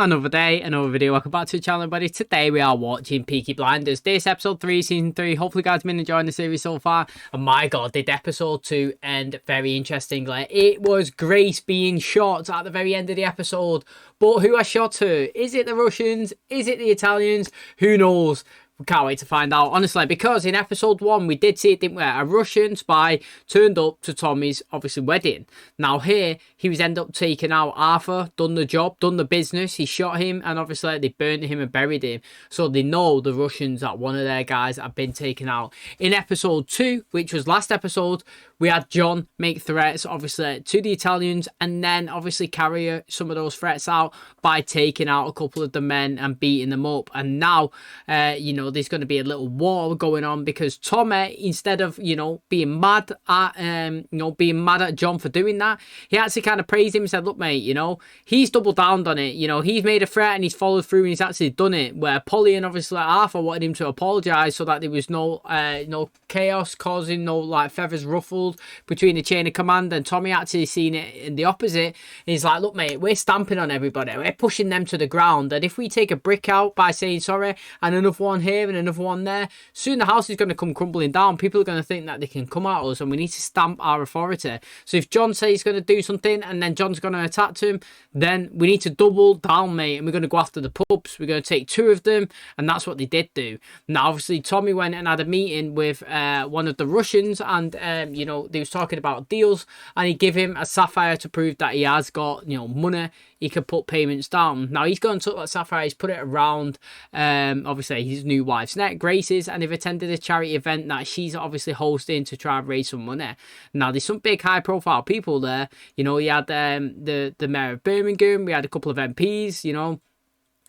Another day, another video. Welcome back to the channel, everybody. Today we are watching Peaky Blinders. This episode 3, season 3. Hopefully, you guys have been enjoying the series so far. And my god, did episode 2 end very interestingly. It was Grace being shot at the very end of the episode. But who has shot her? Is it the Russians? Is it the Italians? Who knows? We can't wait to find out, honestly, because in episode 1, we did see it, didn't we? A Russian spy turned up to Tommy's, obviously, wedding. Now here, he was ended up taking out Arthur, done the job, done the business. He shot him, and obviously, they burned him and buried him. So they know, the Russians, that one of their guys had been taken out. In episode 2, which was last episode, we had John make threats, obviously, to the Italians, and then, obviously, carry some of those threats out by taking out a couple of the men and beating them up. And now, you know, there's going to be a little war going on because Tommy, instead of, you know, being mad at John for doing that, he actually kind of praised him and said, look, mate, you know, he's doubled down on it. You know, he's made a threat and he's followed through and he's actually done it. Where Polly and obviously Arthur wanted him to apologise so that there was no chaos causing no like feathers ruffled between the chain of command, and Tommy actually seen it in the opposite. And he's like, look, mate, we're stamping on everybody. We're pushing them to the ground. And if we take a brick out by saying sorry and another one here and another one there, soon the house is going to come crumbling down. People are going to think that they can come at us and we need to stamp our authority. So if John says he's going to do something and then John's going to attack him, then we need to double down, mate, and we're going to go after the pubs. We're going to take 2 of them, and that's what they did do. Now, obviously, Tommy went and had a meeting with one of the Russians, and, you know, they was talking about deals, and he gave him a sapphire to prove that he has got, you know, money. He could put payments down. Now, he's gone and took that sapphire, he's put it around, obviously, his new wife's neck, Grace's, and they've attended a charity event that she's obviously hosting to try and raise some money. Now, there's some big high-profile people there. You know, you had the mayor of Birmingham, we had a couple of MPs, you know,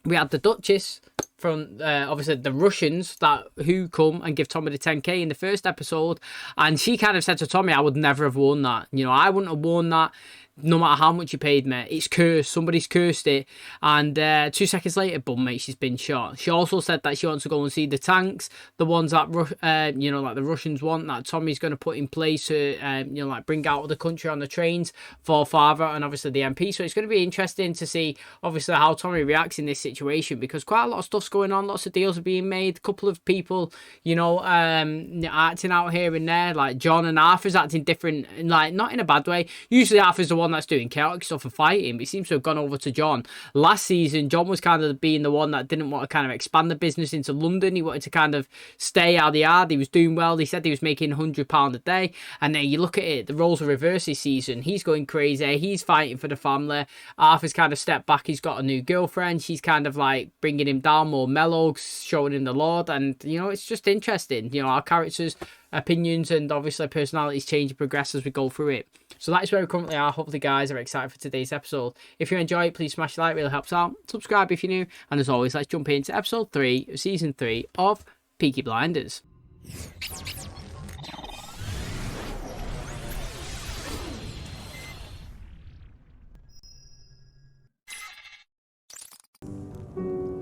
we had the Duchess from obviously the Russians who come and give Tommy the 10k in the first episode, and she kind of said to Tommy, I would never have worn that. You know, I wouldn't have worn that no matter how much you paid me. It's cursed. Somebody's cursed it. And 2 seconds later, boom, mate, she's been shot. She also said that she wants to go and see the tanks, the ones that, you know, like the Russians want, that Tommy's going to put in place to, you know, like bring out of the country on the trains for father and obviously the MP. So it's going to be interesting to see, obviously, how Tommy reacts in this situation, because quite a lot of stuff's going on. Lots of deals are being made. A couple of people, you know, acting out here and there. Like John and Arthur's acting different, like not in a bad way. Usually Arthur's the one that's doing chaotic stuff and fighting, but he seems to have gone over to John. Last season, John was kind of being the one that didn't want to kind of expand the business into London. He wanted to kind of stay out the yard. He was doing well. He said he was making £100 a day. And then you look at it, the roles are reversed this season. He's going crazy. He's fighting for the family. Arthur's kind of stepped back. He's got a new girlfriend. She's kind of like bringing him down, more mellow, showing him the Lord. And, you know, it's just interesting. You know, our characters, opinions and obviously personalities change and progress as we go through it. So that is where we currently are. Hopefully you guys are excited for today's episode. If you enjoy it, please smash the like, it really helps out. Subscribe if you're new, and as always, let's jump into episode 3 of season 3 of Peaky Blinders.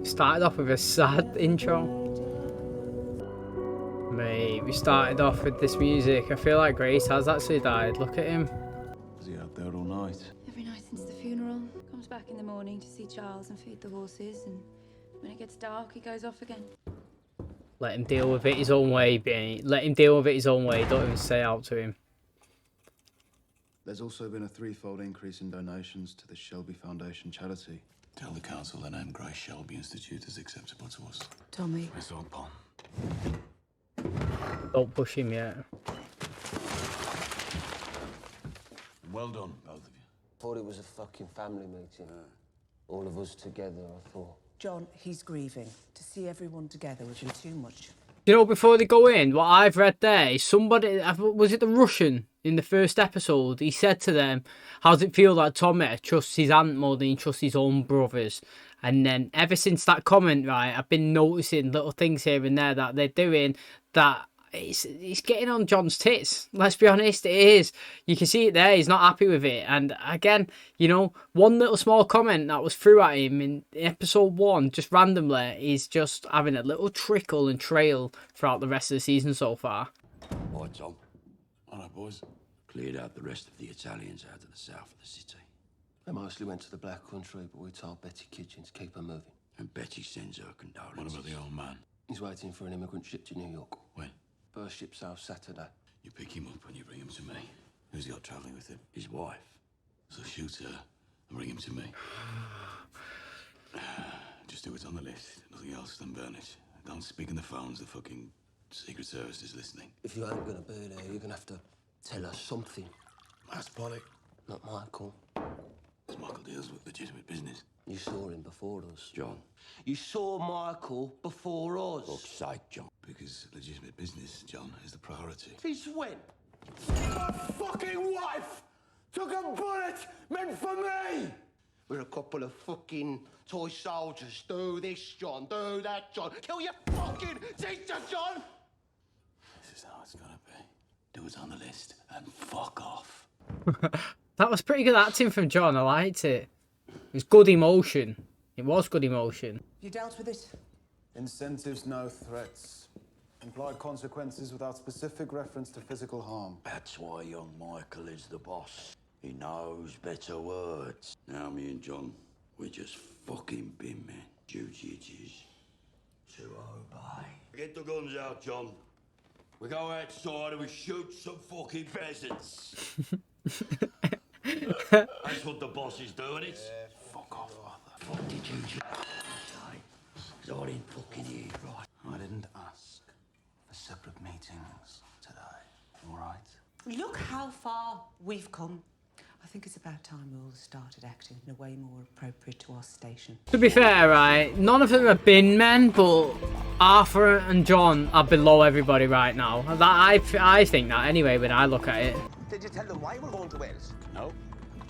Started off with a sad intro. Mate, we started off with this music. I feel like Grace has actually died. Look at him. Was he out there all night? Every night since the funeral. Comes back in the morning to see Charles and feed the horses, and when it gets dark, he goes off again. Let him deal with it his own way, Benny. Let him deal with it his own way. Don't even say out to him. There's also been a 3-fold increase in donations to the Shelby Foundation charity. Tell the council the name Grace Shelby Institute is acceptable to us. Tommy. It's all Paul. Don't push him yet. Well done, both of you. Thought it was a fucking family meeting. All of us together, I thought. John, he's grieving. To see everyone together would be too much. You know, before they go in, what I've read there is somebody, was it the Russian in the first episode? He said to them, how does it feel like Tommy trusts his aunt more than he trusts his own brothers? And then ever since that comment, right, I've been noticing little things here and there that they're doing that it's getting on John's tits. Let's be honest, it is. You can see it there. He's not happy with it. And again, you know, one little small comment that was threw at him in episode 1, just randomly, is just having a little trickle and trail throughout the rest of the season so far. All right, Tom. All right, boys. Cleared out the rest of the Italians out of the south of the city. They mostly went to the Black Country, but we told Betty Kitchen to keep her moving. And Betty sends her condolences. What about the old man? He's waiting for an immigrant ship to New York. When? First ship sails Saturday. You pick him up and you bring him to me. Who's he got travelling with him? His wife. So shoot her and bring him to me. Just do what's on the list. Nothing else, then burn it. Don't speak on the phones. The fucking Secret Service is listening. If you ain't gonna be there, you're gonna have to tell us something. That's Polly. Not Michael. Because Michael deals with legitimate business. You saw him before us. John. You saw Michael before us. Fuck's sake, John. Because legitimate business, John, is the priority. Since when? My fucking wife took a bullet meant for me! We're a couple of fucking toy soldiers. Do this, John. Do that, John. Kill your fucking sister, John! This is how it's gonna be. Do what's on the list and fuck off. That was pretty good acting from John. I liked it. It was good emotion. It was good emotion. You dealt with it? Incentives, no threats. Implied consequences without specific reference to physical harm. That's why young Michael is the boss. He knows better words. Now me and John, we're just fucking bin men. Duty it is to obey. Get the guns out, John. We go outside and we shoot some fucking peasants. That's what the boss is doing, it. Fuck off, Arthur. What did you just say? 'Cause I didn't fucking hear it right. I didn't ask for separate meetings today, all right? Look how far we've come. I think it's about time we all started acting in a way more appropriate to our station. To be fair, right, none of them have been men, but Arthur and John are below everybody right now. I think that anyway when I look at it. Did you tell them why we're going to Wales? No.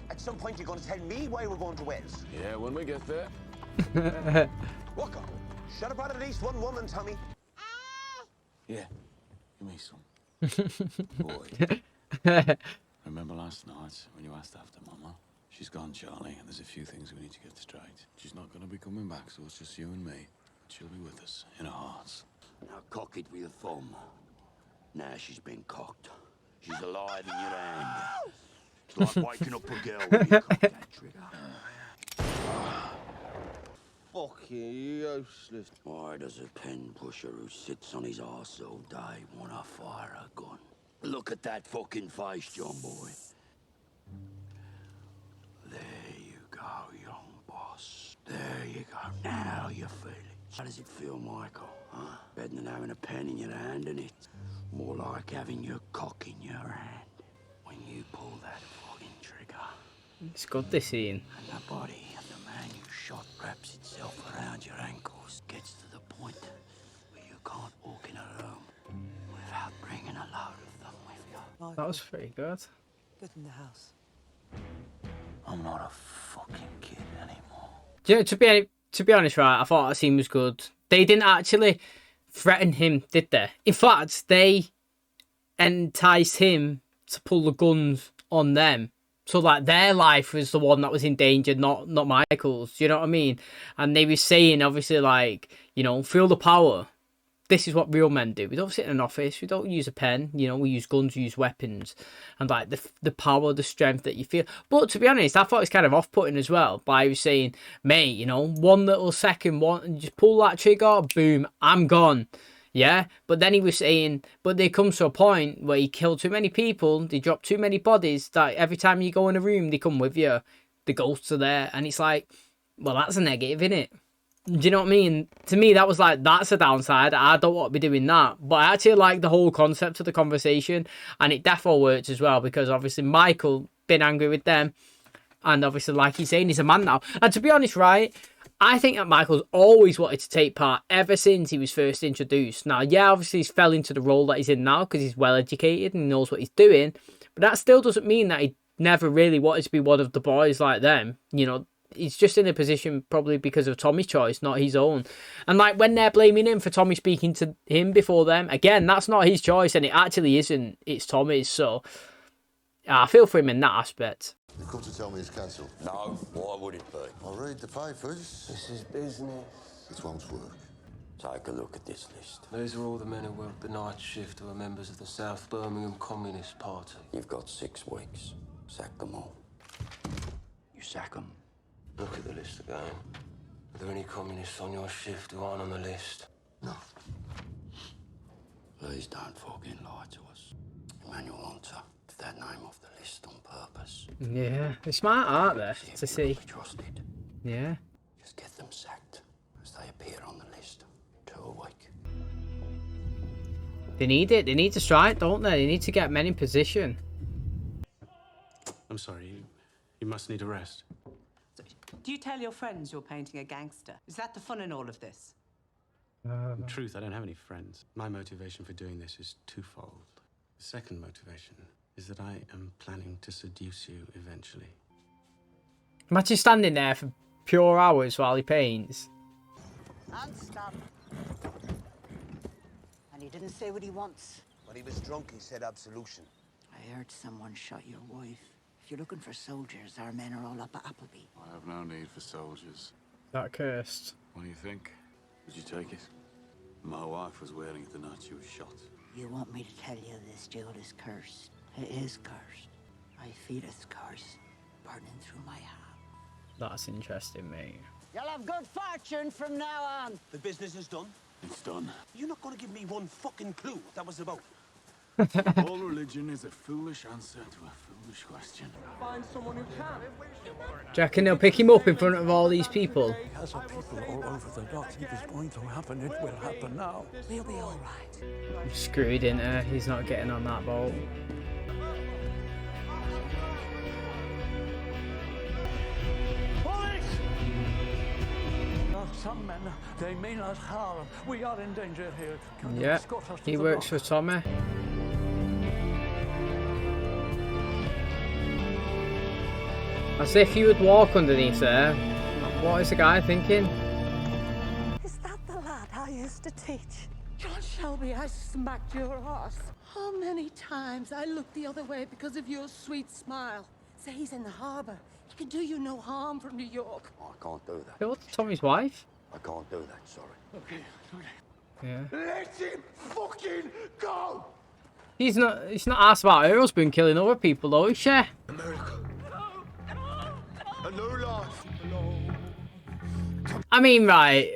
At some point you're going to tell me why we're going to Wales. Yeah, when we get there. What? Shut up out at least one woman, Tommy. Yeah, give me some. Boy. Remember last night when you asked after Mama? She's gone, Charlie, and there's a few things we need to get straight. She's not going to be coming back, so it's just you and me. She'll be with us, in our hearts. Now cock it with your thumb. Now she's been cocked. She's alive in your hand. It's like waking up a girl when you cock that trigger. Fuck you, useless. Why does a pen pusher who sits on his arse all day want to fire a gun? Look at that fucking face, John boy. There you go, young boss. There you go. Now you feel it. How does it feel, Michael? Huh? Better than having a pen in your hand, isn't it? More like having your cock in your hand when you pull that fucking trigger. It's good, this scene. And the body of the man you shot wraps itself around your ankles. Gets to the point where you can't walk in a room without bringing a load of them with you. That was pretty good. Good in the house. I'm not a fucking kid anymore. Do you know, to be honest, right, I thought that scene was good. They didn't actually threaten him, did they? In fact, they enticed him to pull the guns on them. So, like, their life was the one that was in danger, not Michael's. Do you know what I mean? And they were saying, obviously, like, you know, feel the power. This is what real men do. We don't sit in an office. We don't use a pen. You know, we use guns, we use weapons. And, like, the power, the strength that you feel. But, to be honest, I thought it was kind of off-putting as well. By saying, mate, you know, one little second, and just pull that trigger, boom, I'm gone. Yeah? But then he was saying, but there comes to a point where you kill too many people, they drop too many bodies, that every time you go in a room, they come with you. The ghosts are there. And it's like, well, that's a negative, innit? Do you know what I mean? To me, that was like, that's a downside. I don't want to be doing that. But I actually like the whole concept of the conversation. And it definitely works as well. Because obviously Michael been angry with them. And obviously, like he's saying, he's a man now. And to be honest, right, I think that Michael's always wanted to take part ever since he was first introduced. Now, yeah, obviously he's fell into the role that he's in now because he's well educated and knows what he's doing. But that still doesn't mean that he never really wanted to be one of the boys like them. You know, he's just in a position probably because of Tommy's choice, not his own. And like when they're blaming him for Tommy speaking to him before them, again, that's not his choice and it actually isn't. It's Tommy's. So I feel for him in that aspect. You come to tell me it's cancelled? No, why would it be? I'll read the papers. This is business. It won't work. Take a look at this list. These are all the men who worked the night shift who are members of the South Birmingham Communist Party. You've got 6 weeks. Sack them all. You sack them. Look at the list again. Are there any communists on your shift who aren't on the list? No. Please don't fucking lie to us. Emmanuel Hunter, that name off the list on purpose. Yeah, they're smart, aren't they? To see. We trusted. Yeah. Just get them sacked as they appear on the list. 2 a week. They need it. They need to strike, don't they? They need to get men in position. I'm sorry, you must need a rest. So, do you tell your friends you're painting a gangster? Is that the fun in all of this? In truth, I don't have any friends. My motivation for doing this is twofold. The second motivation is that I am planning to seduce you eventually. Imagine standing there for pure hours while he paints. And stop. And he didn't say what he wants. When he was drunk, he said absolution. I heard someone shot your wife. If you're looking for soldiers, our men are all up at Appleby. I have no need for soldiers. That cursed. What do you think? Would you take it? My wife was wailing at the night she was shot. You want me to tell you this jewel is cursed? It is cursed. I feel its curse burning through my hand. That's interesting, mate. You'll have good fortune from now on. The business is done. It's done. You're not going to give me one fucking clue what that was about. All religion is a foolish answer to a foolish question. Find someone who can. Do you reckon they'll pick him up in front of all these people? He has our people all over the docks. If it's going to happen, it will happen now. We'll be all right. Screwed, isn't he? He's not getting on that boat. Some men, they mean us harm. We are in danger here. Can you Yeah, escort us to he the works dock? for Tommy. As if you would walk underneath there. What is the guy thinking? Is that the lad I used to teach? John Shelby, I smacked your horse. How many times I looked the other way because of your sweet smile. Say he's in the harbour. He can do you no harm from New York. I can't do that. Killed Tommy's wife? I can't do that, sorry. Okay. Yeah. Let him fucking go! He's not asked about her husband killing other people though, is she? America. A new life. I mean, right.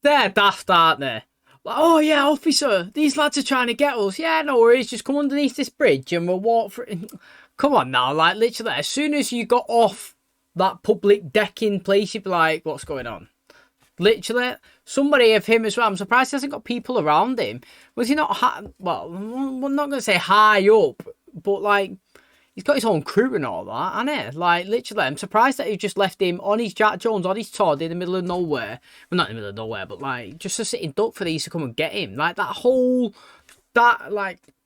They're daft, aren't they? Like, oh yeah, officer, these lads are trying to get us. Yeah, no worries, just come underneath this bridge and we'll walk through. Come on now, like literally, as soon as you got off that public decking place, you'd be like, what's going on? Literally, somebody of him as well. I'm surprised he hasn't got people around him. Was he not, well, I'm not going to say high up, but like, he's got his own crew and all that, hasn't he? Like, literally, I'm surprised that he just left him on his Jack Jones, on his Todd in the middle of nowhere. Well, not in the middle of nowhere, but like, just a sitting duck for these to come and get him. Like, like,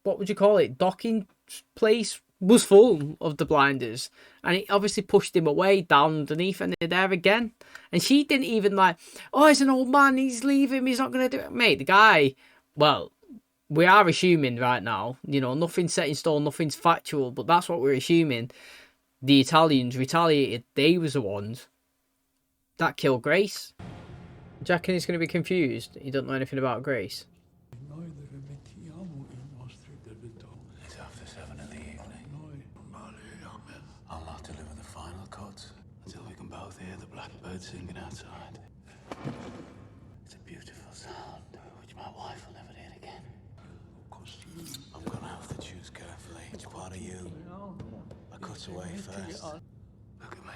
what would you call it? Docking place was full of the blinders. And he obviously pushed him away down underneath and they're there again. And she didn't even like, oh, he's an old man, he's leaving, he's not going to do it. Mate, the guy, well, we are assuming right now, you know, nothing's set in stone, nothing's factual, but that's what we're assuming. The Italians retaliated. They was the ones that killed Grace. Jack is going to be confused. He doesn't know anything about Grace. It's after 7 in the evening. I'll not deliver the final cut until we can both hear the blackbird singing outside. It's a beautiful sound, which my wife will never hear again. I'm gonna have to choose carefully which part of you I cut away first. Look at me.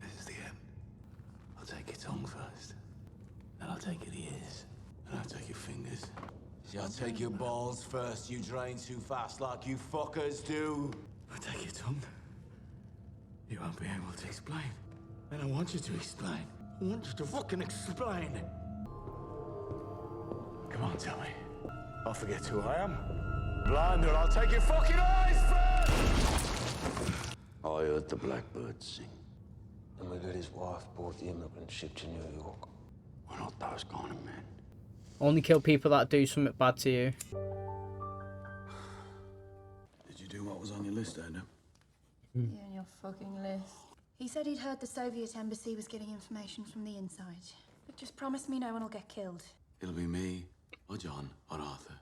This is the end. I'll take your tongue first. Then I'll take your ears. Then I'll take your fingers. See, I'll take your balls first. You drain too fast like you fuckers do. I'll take your tongue. You won't be able to explain. And I want you to explain. I want you to fucking explain. Come on, tell me. I'll forget who I am. Blinder, I'll take your fucking eyes first! I heard the blackbird sing. And we got his wife aboard the immigrant ship to New York. We're not those kind of men. Only kill people that do something bad to you. Did you do what was on your list, Adam? Yeah, on your fucking list. He said he'd heard the Soviet embassy was getting information from the inside. But just promise me no one will get killed. It'll be me, or John, or Arthur,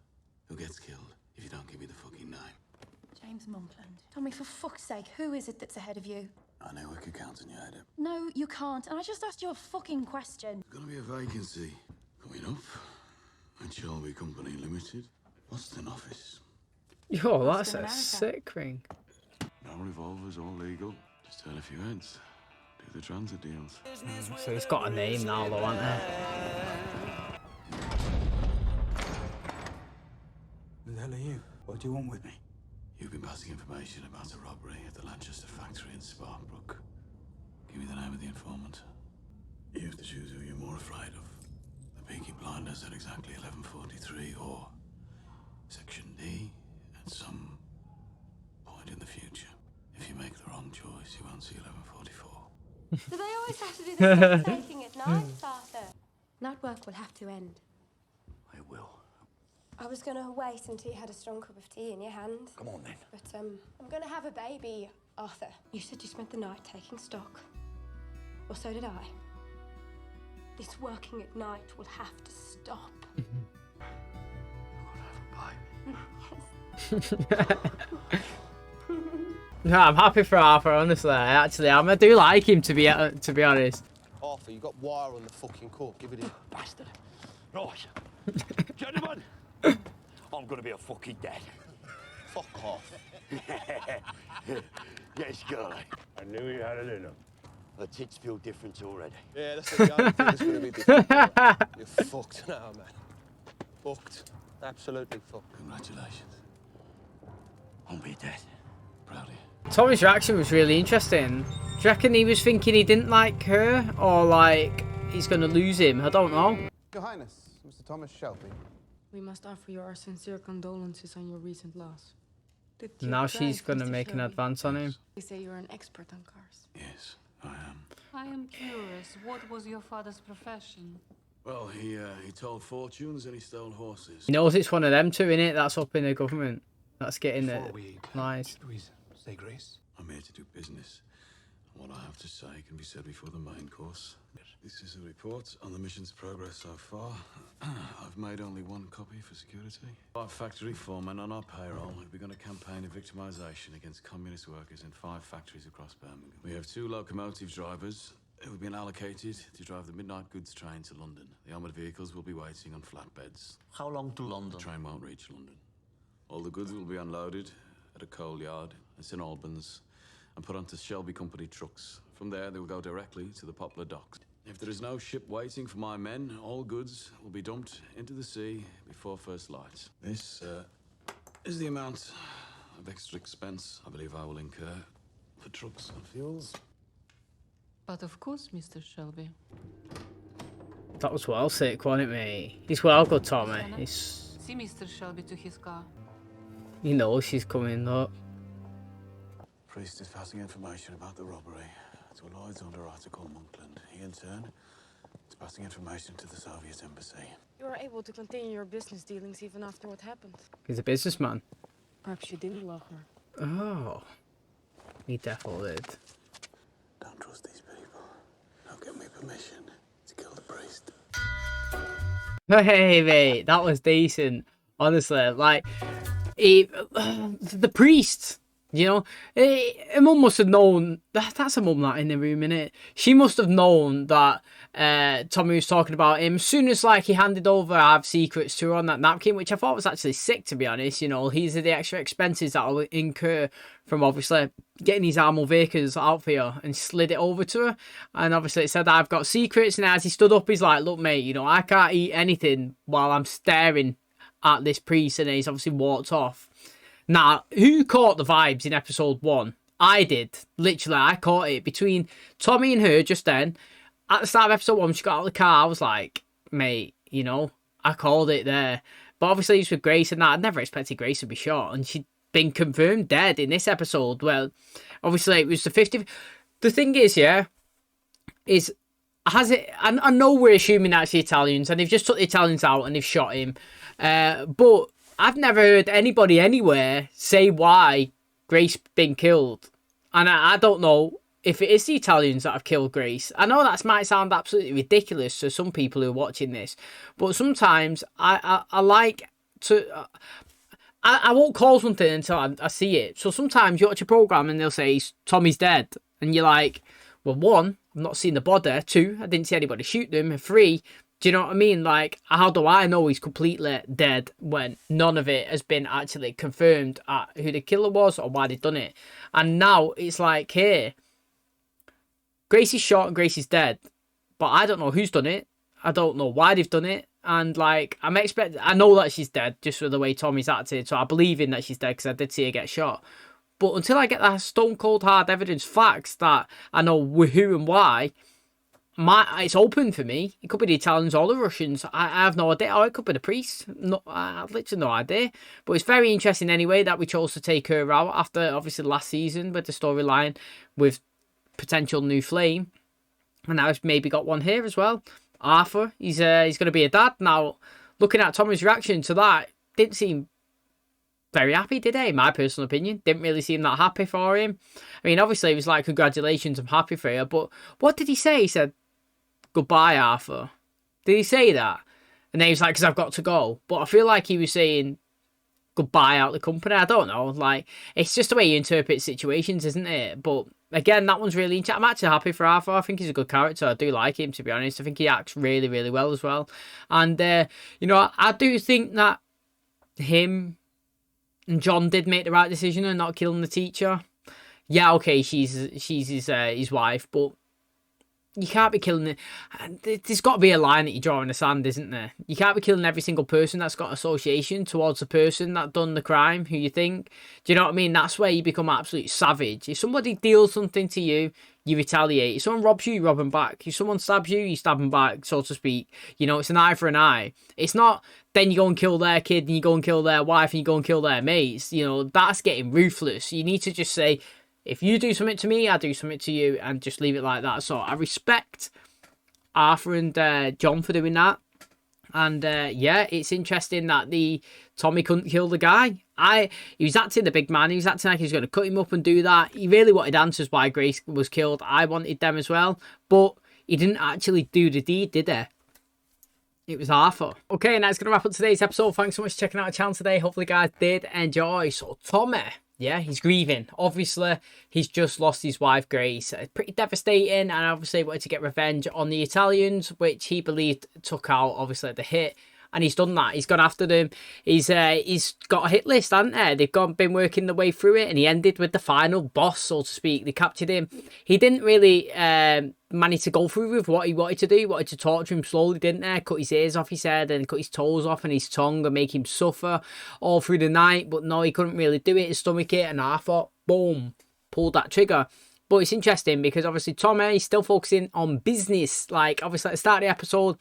who gets killed if you don't give me the fucking name. James Monkland. Tommy, for fuck's sake, who is it that's ahead of you? I knew we could count on you, Ada. No, you can't. And I just asked you a fucking question. There's gonna be a vacancy coming up at Shelby Company Limited. Boston office. Yo, that's a sick ring. No revolvers, all legal. Just turn a few heads. Do the transit deals. So it's got a name now, though, hasn't it? Who the hell are you? What do you want with me? You've been passing information about a robbery at the Lanchester factory in Sparkbrook. Give me the name of the informant. You have to choose who you're more afraid of. The Peaky Blinders at exactly 11:43 or Section D at some point in the future. If you make the wrong choice, you won't see 11:44. Do they always have to do the stock taking at night, Arthur? Night work will have to end. It will. I was going to wait until you had a strong cup of tea in your hand. Come on, then. But, I'm going to have a baby, Arthur. You said you spent the night taking stock. Well, so did I. This working at night will have to stop. No, I'm happy for Arthur, honestly. I do like him, to be honest. Arthur, you got wire on the fucking court. Give it in. Bastard. Right. Gentlemen, I'm gonna be a fucking dad. Fuck off. Yes, girlie. I knew you had it in them. The tits feel different already. Yeah, that's the only thing that's gonna be different. You're fucked now, man. Fucked. Absolutely fucked. Congratulations. I'll be dead. Proud of you. Tommy's reaction was really interesting. Do you reckon he was thinking he didn't like her, or like he's gonna lose him? I don't know. Your Highness, Mr. Thomas Shelby. We must offer you our sincere condolences on your recent loss. Now she's gonna make an advance on him. They say you're an expert on cars. Yes, I am. I am curious. What was your father's profession? Well, he told fortunes and he stole horses. He knows it's one of them two, innit? That's up in the government. That's getting it. Nice. Say grace. I'm here to do business. What I have to say can be said before the main course. This is a report on the mission's progress so far. I've made only one copy for security. Our factory foremen on our payroll have begun a campaign of victimization against communist workers in 5 factories across Birmingham. We have 2 locomotive drivers who have been allocated to drive the midnight goods train to London. The armoured vehicles will be waiting on flatbeds. How long to London? The train won't reach London. All the goods will be unloaded at a coal yard in St Albans and put onto Shelby Company trucks. From there, they will go directly to the Poplar Docks. If there is no ship waiting for my men, all goods will be dumped into the sea before first light. This is the amount of extra expense I believe I will incur for trucks and fuels. But of course, Mr. Shelby. That was well sick, wasn't it, mate? He's well good, Tommy. He's... See Mr. Shelby to his car. You know she's coming, look. Priest is passing information about the robbery to a Lloyd's underwriter called Monkland. He, in turn, is passing information to the Soviet embassy. You were able to continue your business dealings even after what happened. He's a businessman. Perhaps you didn't love her. Oh. He definitely did. Don't trust these people. Don't give me permission to kill the priest. Hey, mate, that was decent. Honestly, like, the priest, you know, her mum must have known, that's a mum that in the room, innit? She must have known that Tommy was talking about him. As soon as, like, he handed over I Have Secrets to her on that napkin, which I thought was actually sick, to be honest, you know. These are the extra expenses that will incur from, obviously, getting these armoured vehicles out for you, and slid it over to her. And obviously it said, I've got secrets, and as he stood up, he's like, look, mate, you know, I can't eat anything while I'm staring at this priest, and he's obviously walked off. Now, who caught the vibes in episode 1? I did. Literally, I caught it. Between Tommy and her just then, at the start of episode 1, she got out of the car, I was like, mate, you know, I called it there. But obviously it's with Grace and that. I'd never expected Grace to be shot, and she'd been confirmed dead in this episode. Well, obviously it was the 50... The thing is, yeah, is... Has it? I know we're assuming that's the Italians, and they've just took the Italians out and they've shot him. But I've never heard anybody anywhere say why Grace been killed. And I don't know if it is the Italians that have killed Grace. I know that might sound absolutely ridiculous to some people who are watching this, but sometimes I like to... I won't call something until I see it. So sometimes you watch a program and they'll say Tommy's dead, and you're like, well, one, I've not seen the body. Two, I didn't see anybody shoot them. And three, do you know what I mean? Like, how do I know he's completely dead when none of it has been actually confirmed at who the killer was or why they'd done it? And now it's like, hey, Gracie's shot and Gracie's dead, but I don't know who's done it. I don't know why they've done it. And, like, I know that she's dead just for the way Tommy's acted, so I believe in that she's dead because I did see her get shot. But until I get that stone cold hard evidence, facts that I know who and why, it's open for me. It could be the Italians or the Russians. I have no idea. Or it could be the priest. No, I have literally no idea. But it's very interesting anyway that we chose to take her out after, obviously, last season with the storyline with potential new flame. And now it's maybe got one here as well. Arthur, he's going to be a dad. Now, looking at Tommy's reaction to that, didn't seem very happy, did he? In my personal opinion. Didn't really seem that happy for him. I mean, obviously, he was like, congratulations, I'm happy for you. But what did he say? He said, goodbye, Arthur. Did he say that? And then he was like, because I've got to go. But I feel like he was saying goodbye out the company. I don't know. Like, it's just the way you interpret situations, isn't it? But again, that one's really interesting. I'm actually happy for Arthur. I think he's a good character. I do like him, to be honest. I think he acts really, really well as well. And, you know, I do think that him and John did make the right decision and not killing the teacher. Yeah, okay, she's his wife, but you can't be killing it. There's got to be a line that you draw in the sand, isn't there? You can't be killing every single person that's got association towards the person that done the crime, who you think. Do you know what I mean? That's where you become absolute savage. If somebody deals something to you, you retaliate. If someone robs you, you rob them back. If someone stabs you, you stab them back, so to speak. You know, it's an eye for an eye. It's not then you go and kill their kid and you go and kill their wife and you go and kill their mates. You know, that's getting ruthless. You need to just say, if you do something to me, I do something to you, and just leave it like that. So I respect Arthur and John for doing that. And yeah, it's interesting that Tommy couldn't kill the guy. He was acting the big man. He was acting like he was going to cut him up and do that. He really wanted answers why Grace was killed. I wanted them as well. But he didn't actually do the deed, did he? It was Arthur. Okay, and that's going to wrap up today's episode. Thanks so much for checking out the channel today. Hopefully, you guys did enjoy. So, Tommy, yeah, he's grieving. Obviously, he's just lost his wife, Grace. Pretty devastating, and obviously wanted to get revenge on the Italians, which he believed took out, obviously, the hit. And he's done that. He's gone after them. He's got a hit list, hasn't he? They've been working their way through it, and he ended with the final boss, so to speak. They captured him. He didn't really manage to go through with what he wanted to do. He wanted to torture him slowly, didn't they? Cut his ears off, he said, and cut his toes off and his tongue and make him suffer all through the night. But no, he couldn't really do it. His stomach it, and I thought, boom, pulled that trigger. But it's interesting because obviously Tommy is still focusing on business. Like, obviously at the start of the episode,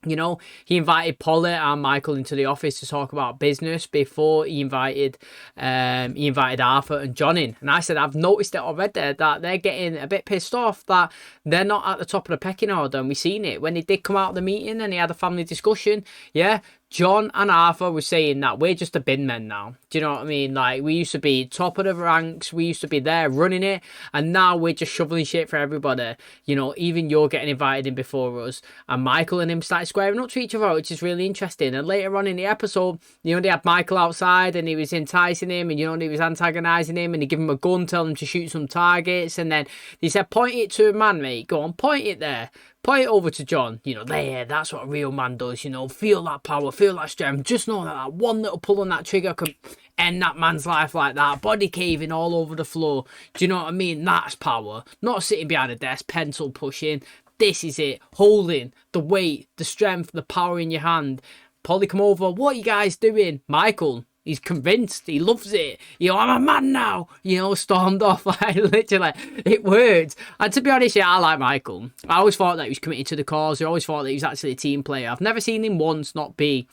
you know, he invited Polly and Michael into the office to talk about business before he invited Arthur and John in. And I said, I've noticed it already that they're getting a bit pissed off that they're not at the top of the pecking order. And we've seen it when they did come out of the meeting and they had a family discussion. Yeah, John and Arthur were saying that we're just the bin men now. Do you know what I mean? Like, we used to be top of the ranks. We used to be there running it. And now we're just shoveling shit for everybody. You know, even you're getting invited in before us. And Michael and him started squaring up to each other, which is really interesting. And later on in the episode, you know, they had Michael outside and he was enticing him. And, you know, he was antagonising him. And he gave him a gun, telling him to shoot some targets. And then he said, point it to a man, mate. Go on, point it there. Point it over to John. You know, there, that's what a real man does. You know, feel that power, feel that strength. Just know that one little pull on that trigger could end that man's life like that. Body caving all over the floor. Do you know what I mean? That's power. Not sitting behind a desk, pencil pushing. This is it. Holding the weight, the strength, the power in your hand. Polly come over. What are you guys doing? Michael, he's convinced. He loves it. You know, I'm a man now. You know, stormed off. Like, literally, it worked. And to be honest, yeah, I like Michael. I always thought that he was committed to the cause. I always thought that he was actually a team player. I've never seen him once not be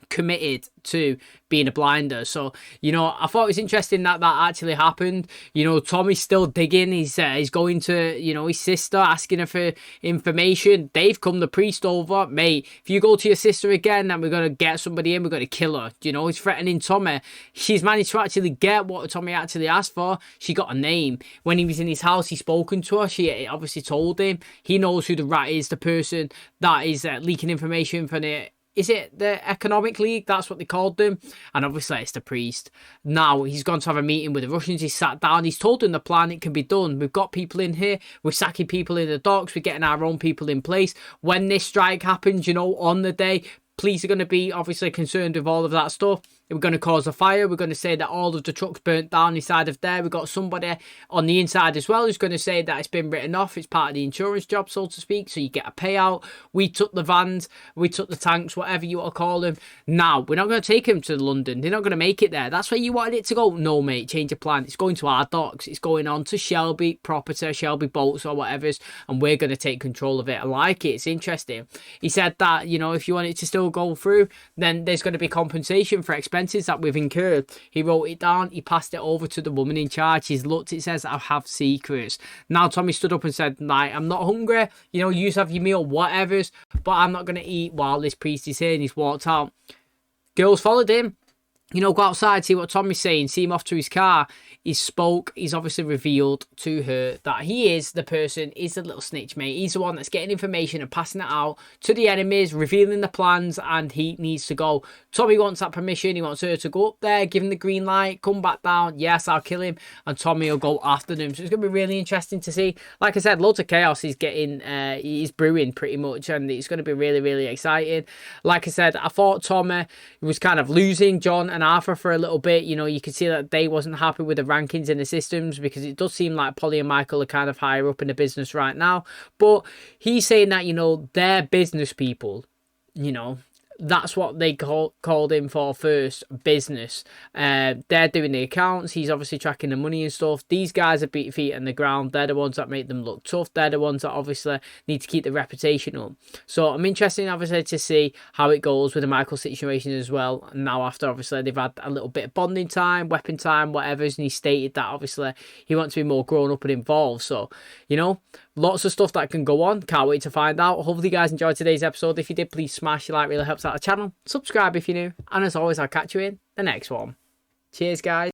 committed to being a blinder. So, you know, I thought it was interesting that actually happened. You know, Tommy's still digging. He's going to, you know, his sister, asking her for information. They've come the priest over. Mate, if you go to your sister again, then we're going to get somebody in, we're going to kill her. You know, he's threatening Tommy. She's managed to actually get what Tommy actually asked for. She got a name. When he was in his house, he's spoken to her. She obviously told him. He knows who the rat is, the person that is leaking information from the is it the Economic League? That's what they called them. And obviously it's the priest. Now he's gone to have a meeting with the Russians. He's sat down. He's told them the plan. It can be done. We've got people in here. We're sacking people in the docks. We're getting our own people in place. When this strike happens, you know, on the day, police are going to be obviously concerned with all of that stuff. We're going to cause a fire. We're going to say that all of the trucks burnt down inside of there. We've got somebody on the inside as well who's going to say that it's been written off. It's part of the insurance job, so to speak. So you get a payout. We took the vans. We took the tanks, whatever you want to call them. Now, we're not going to take them to London. They're not going to make it there. That's where you wanted it to go. No, mate. Change of plan. It's going to our docks. It's going on to Shelby property, Shelby boats or whatever's. And we're going to take control of it. I like it. It's interesting. He said that, you know, if you want it to still go through, then there's going to be compensation for expenses that we've incurred. He wrote it down. He passed it over to the woman in charge. He's looked. It says, I have secrets. Now Tommy stood up and said, like, I'm not hungry. You know, you have your meal, whatever's, but I'm not going to eat while this priest is here. And he's walked out. Girls followed him. You know, go outside, see what Tommy's saying, see him off to his car. He spoke, he's obviously revealed to her that he is the person, he's the little snitch, mate. He's the one that's getting information and passing it out to the enemies, revealing the plans, and he needs to go. Tommy wants that permission, he wants her to go up there, give him the green light, come back down, yes, I'll kill him, and Tommy will go after them. So it's going to be really interesting to see. Like I said, loads of chaos is getting, he's brewing pretty much, and it's going to be really, really exciting. Like I said, I thought Tommy was kind of losing John and Arthur for a little bit. You know, you could see that they wasn't happy with the rankings in the systems, because it does seem like Polly and Michael are kind of higher up in the business right now. But he's saying that, you know, they're business people, you know. That's what they called him for first, business. They're doing the accounts. He's obviously tracking the money and stuff. These guys are beat feet on the ground. They're the ones that make them look tough. They're the ones that obviously need to keep the reputation up. So I'm interested, obviously, to see how it goes with the Michael situation as well. Now, after obviously they've had a little bit of bonding time, weapon time, whatever, and he stated that obviously he wants to be more grown up and involved. So, you know, lots of stuff that can go on. Can't wait to find out. Hopefully you guys enjoyed today's episode. If you did, please smash the like. Really helps out the channel. Subscribe if you're new. And as always, I'll catch you in the next one. Cheers, guys.